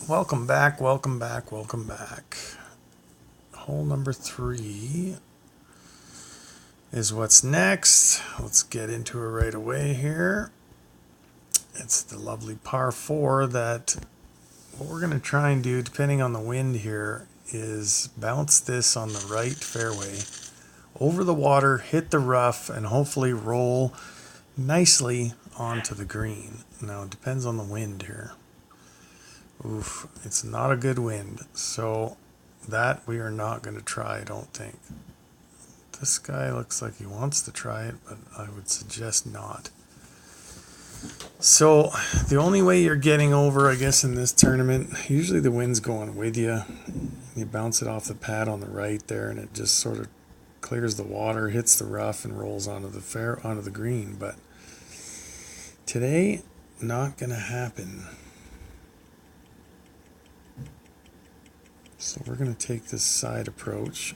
Welcome back, welcome back, welcome back. Hole number 3 is what's next. Let's get into it right away here. It's the lovely par 4 that what we're going to try and do, depending on the wind here, is bounce this on the right fairway over the water, hit the rough, and hopefully roll nicely onto the green. Now it depends on the wind here. Oof, it's not a good wind, so that we are not going to try, I don't think. This guy looks like he wants to try it, but I would suggest not. So the only way you're getting over, I guess, in this tournament, usually the wind's going with you. You bounce it off the pad on the right there, and it just sort of clears the water, hits the rough, and rolls onto the green. But today, not going to happen. So we're going to take this side approach.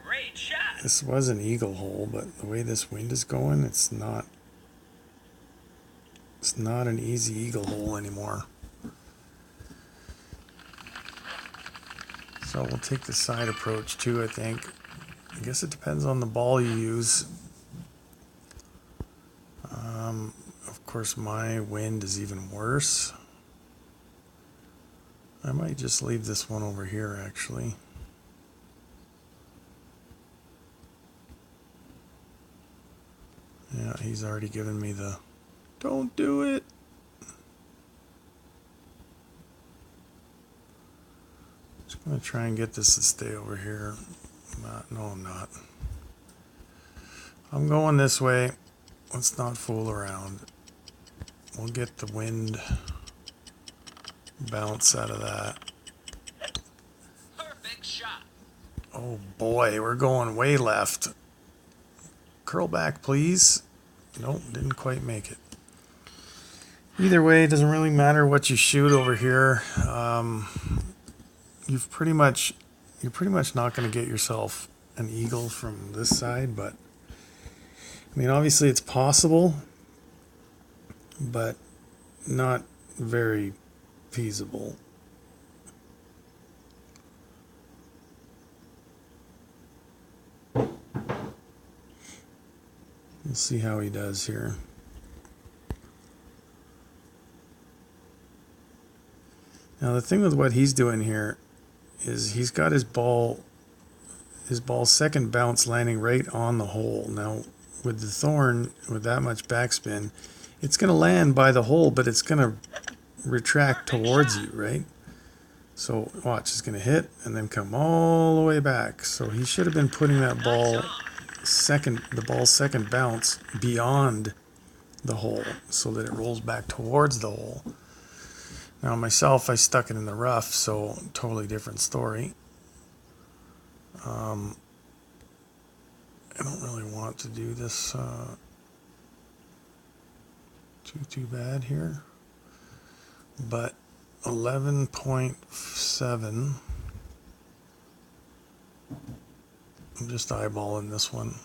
Great shot. This was an eagle hole, but the way this wind is going, it's not an easy eagle hole anymore. So we'll take the side approach too, I think. I guess it depends on the ball you use. Of course, my wind is even worse. I might just leave this one over here, actually. Yeah, he's already given me the don't do it. Just going to try and get this to stay over here. No, I'm not. I'm going this way. Let's not fool around. We'll get the wind bounce out of that. Perfect shot. Oh boy, we're going way left. Curl back, please. Nope, didn't quite make it. Either way, it doesn't really matter what you shoot over here. You're pretty much not going to get yourself an eagle from this side, but I mean, obviously it's possible, but not very feasible. We'll see how he does here. Now the thing with what he's doing here is he's got his ball's second bounce landing right on the hole. Now with the thorn, with that much backspin, it's going to land by the hole, but it's going to retract towards you, right? So watch, it's going to hit and then come all the way back. So he should have been putting that ball's second bounce beyond the hole so that it rolls back towards the hole. Now myself, I stuck it in the rough, so totally different story. I don't really want to do this too bad here, but 11.7. I'm just eyeballing this one.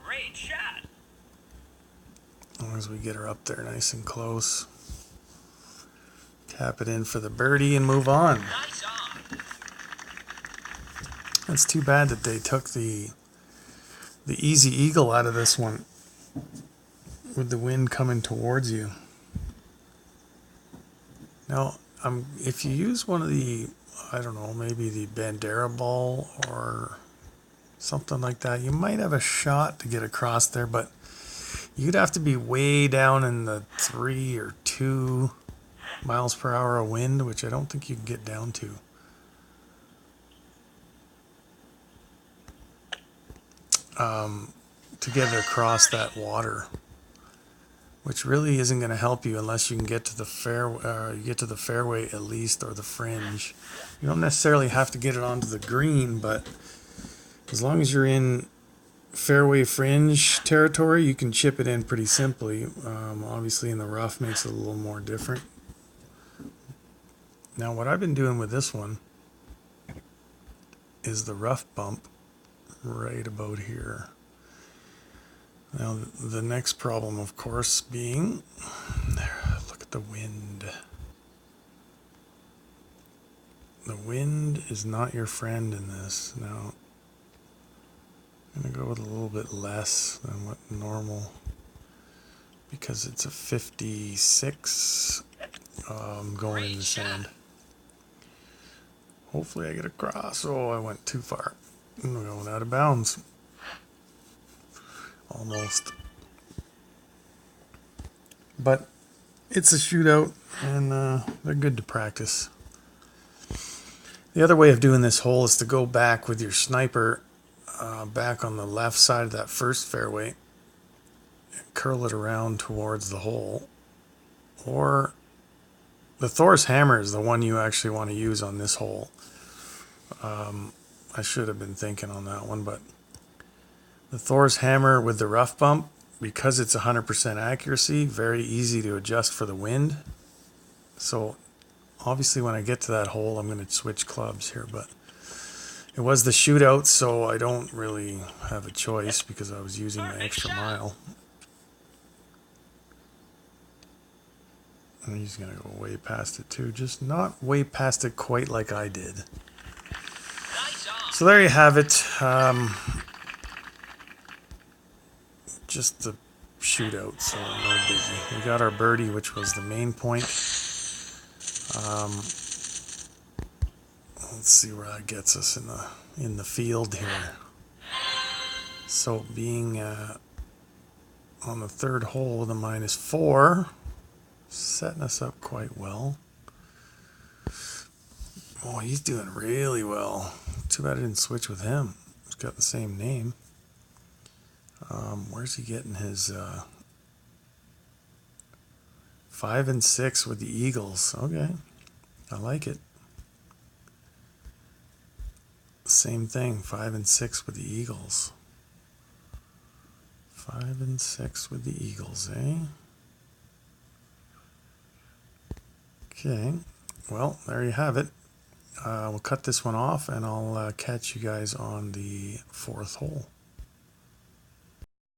Great shot. As long as we get her up there nice and close. Tap it in for the birdie and move on. Nice on. It's too bad that they took the easy eagle out of this one with the wind coming towards you. Now, if you use one of the, I don't know, maybe the Bandera ball or something like that, you might have a shot to get across there, but you'd have to be way down in the 3 or 2 miles per hour of wind, which I don't think you can get down to. To get it across that water, which really isn't going to help you unless you can get to the fairway at least, or the fringe. You don't necessarily have to get it onto the green, but as long as you're in fairway fringe territory, you can chip it in pretty simply. Obviously in the rough makes it a little more different. Now what I've been doing with this one is the rough bump right about here. Now the next problem, of course, being, look at the wind. The wind is not your friend in this. Now, I'm going to go with a little bit less than what normal, because it's a 56 going in the sand. Hopefully I get across. Oh, I went too far. I'm going out of bounds. Almost. But it's a shootout, and they're good to practice. The other way of doing this hole is to go back with your sniper back on the left side of that first fairway and curl it around towards the hole. Or the Thor's hammer is the one you actually want to use on this hole. I should have been thinking on that one, but the Thor's hammer with the rough bump, because it's 100% accuracy, very easy to adjust for the wind. So obviously when I get to that hole, I'm going to switch clubs here, but it was the shootout, so I don't really have a choice because I was using my extra mile. And he's going to go way past it too, just not way past it quite like I did. So there you have it. Just the shootout, so no biggie. We got our birdie, which was the main point. Let's see where that gets us in the field here. So being on the third hole with a -4, setting us up quite well. Oh, he's doing really well. Too bad I didn't switch with him. He's got the same name. Where's he getting his 5 and 6 with the Eagles? Okay, I like it. Same thing, 5 and 6 with the Eagles. 5 and 6 with the Eagles, eh? Okay, well, there you have it. We'll cut this one off, and I'll catch you guys on the 4th hole.